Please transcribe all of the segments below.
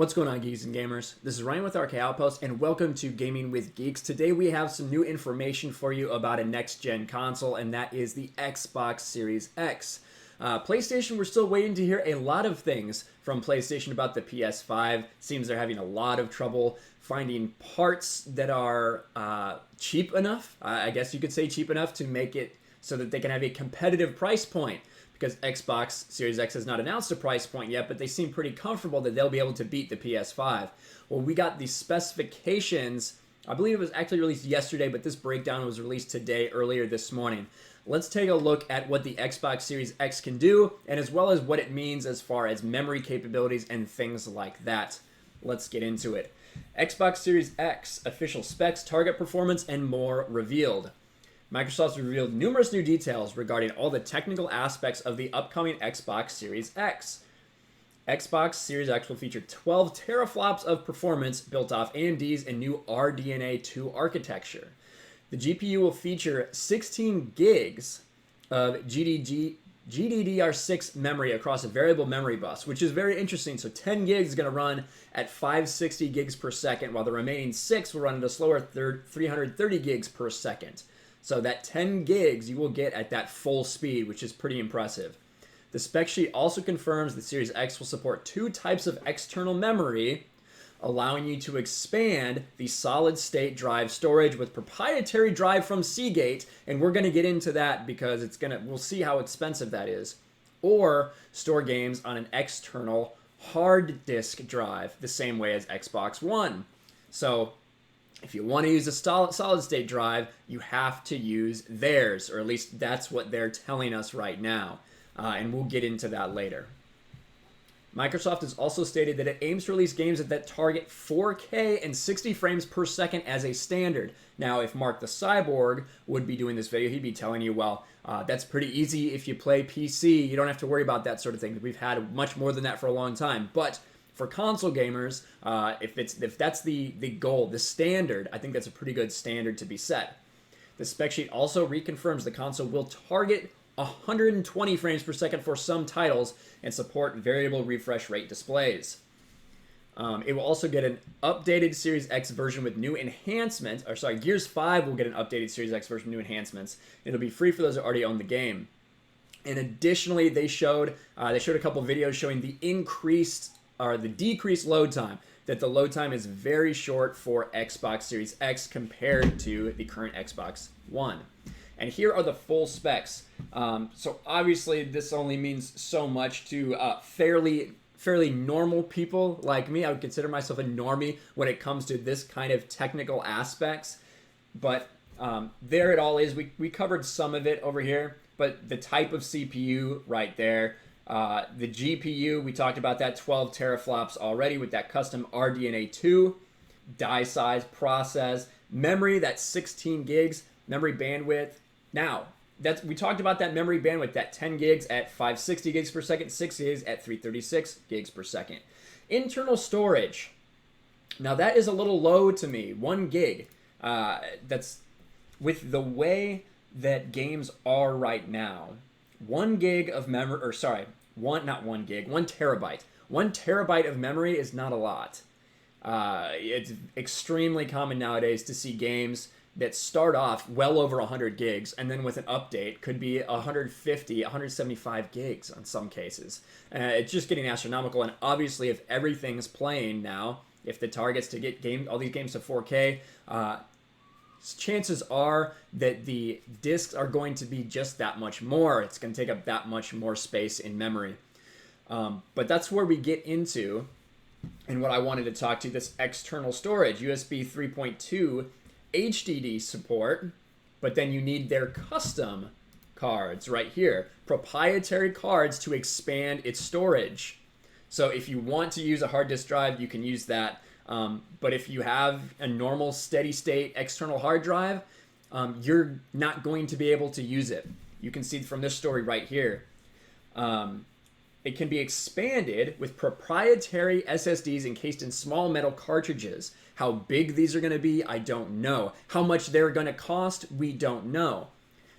What's going on, geeks and gamers? This is Ryan with RK Outpost, and welcome to Gaming with Geeks. Today we have some new information for you about a next-gen console, and that is the Xbox Series X. PlayStation, we're still waiting to hear a lot of things from PlayStation about the PS5. Seems they're having a lot of trouble finding parts that are cheap enough, I guess you could say cheap enough, to make it so that they can have a competitive price point. Because Xbox Series X has not announced a price point yet, but they seem pretty comfortable that they'll be able to beat the PS5. Well, we got the specifications. I believe it was actually released yesterday, but this breakdown was released today, earlier this morning. Let's take a look at what the Xbox Series X can do, and as well as what it means as far as memory capabilities and things like that. Let's get into it. Xbox Series X, official specs, target performance, and more revealed. Microsoft's revealed numerous new details regarding all the technical aspects of the upcoming Xbox Series X. Xbox Series X will feature 12 teraflops of performance built off AMD's and new RDNA 2 architecture. The GPU will feature 16 gigs of GDDR6 memory across a variable memory bus, which is very interesting. So 10 gigs is going to run at 560 gigs per second, while the remaining 6 will run at a slower 330 gigs per second. So that 10 gigs you will get at that full speed, which is pretty impressive. The spec sheet also confirms the Series X will support 2 types of external memory, allowing you to expand the solid-state drive storage with proprietary drive from Seagate, and we're going to get into that because we'll see how expensive that is, or store games on an external hard disk drive, the same way as Xbox One. So if you want to use a solid-state drive, you have to use theirs, or at least that's what they're telling us right now, and we'll get into that later. Microsoft has also stated that it aims to release games that target 4K and 60 frames per second as a standard. Now, if Mark the Cyborg would be doing this video, he'd be telling you, well, that's pretty easy if you play PC. You don't have to worry about that sort of thing. We've had much more than that for a long time, but for console gamers, if that's the goal, the standard, I think that's a pretty good standard to be set. The spec sheet also reconfirms the console will target 120 frames per second for some titles and support variable refresh rate displays. It will also get an updated Series X version with new enhancements. Gears 5 will get an updated Series X version with new enhancements. It'll be free for those who already own the game. And additionally, they showed a couple videos showing the decreased load time, that the load time is very short for Xbox Series X compared to the current Xbox One. And here are the full specs. So obviously this only means so much to fairly normal people like me. I would consider myself a normie when it comes to this kind of technical aspects. But there it all is. We covered some of it over here, but the type of CPU right there. The GPU, we talked about that, 12 teraflops already with that custom RDNA 2 die size process. Memory, that's 16 gigs. Memory bandwidth. Now, we talked about that memory bandwidth, that 10 gigs at 560 gigs per second, 6 gigs at 336 gigs per second. Internal storage. Now, that is a little low to me. 1 gig. That's with the way that games are right now. 1 gig of memory, not 1 gig, 1 terabyte. 1 terabyte of memory is not a lot. It's extremely common nowadays to see games that start off well over 100 gigs and then with an update could be 150, 175 gigs in some cases. It's just getting astronomical, and obviously if everything's playing now, if the target's to get all these games to 4K, chances are that the discs are going to be just that much more. It's going to take up that much more space in memory. But that's where we get into, and what I wanted to talk to, this external storage, USB 3.2 HDD support, but then you need their custom cards right here, proprietary cards to expand its storage. So if you want to use a hard disk drive, you can use that. But if you have a normal steady state external hard drive, you're not going to be able to use it. You can see from this story right here. It can be expanded with proprietary SSDs encased in small metal cartridges. How big these are going to be, I don't know. How much they're going to cost, we don't know.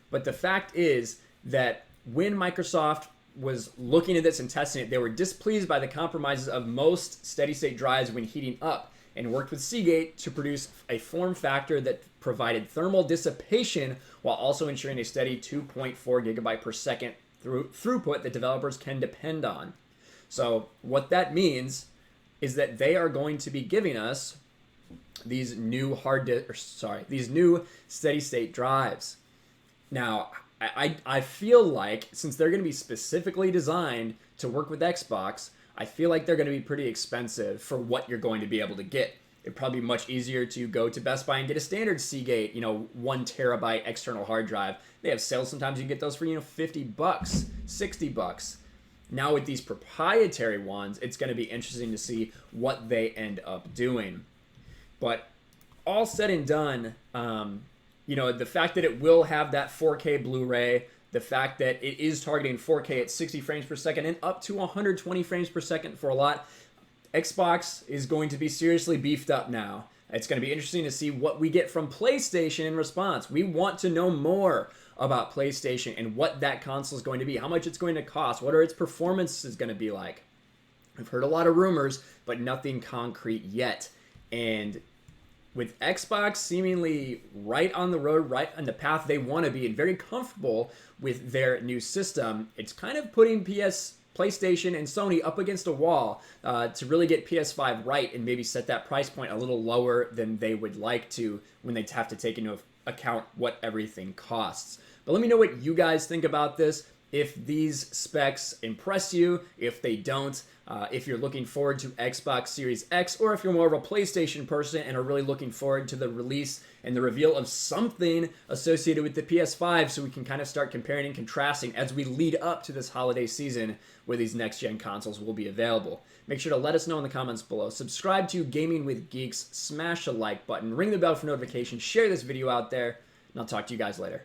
But the fact is that when Microsoft was looking at this and testing it, they were displeased by the compromises of most steady-state drives when heating up, and worked with Seagate to produce a form factor that provided thermal dissipation while also ensuring a steady 2.4 gigabyte per second throughput that developers can depend on. So what that means is that they are going to be giving us these new these new steady-state drives. Now, I feel like since they're going to be specifically designed to work with Xbox, I feel like they're going to be pretty expensive for what you're going to be able to get. It'd probably be much easier to go to Best Buy and get a standard Seagate, 1 terabyte external hard drive. They have sales sometimes. You can get those for, $50, $60. Now with these proprietary ones, it's going to be interesting to see what they end up doing. But all said and done, the fact that it will have that 4K Blu-ray, the fact that it is targeting 4K at 60 frames per second and up to 120 frames per second for a lot, Xbox is going to be seriously beefed up now. It's going to be interesting to see what we get from PlayStation in response. We want to know more about PlayStation and what that console is going to be, how much it's going to cost, what are its performances going to be like. I've heard a lot of rumors, but nothing concrete yet. And with Xbox seemingly right on the road, right on the path they want to be, and very comfortable with their new system, it's kind of putting PlayStation and Sony up against a wall to really get PS5 right and maybe set that price point a little lower than they would like to when they have to take into account what everything costs. But let me know what you guys think about this. If these specs impress you, if they don't, if you're looking forward to Xbox Series X, or if you're more of a PlayStation person and are really looking forward to the release and the reveal of something associated with the PS5 so we can kind of start comparing and contrasting as we lead up to this holiday season where these next-gen consoles will be available. Make sure to let us know in the comments below. Subscribe to Gaming with Geeks, smash the like button, ring the bell for notifications, share this video out there, and I'll talk to you guys later.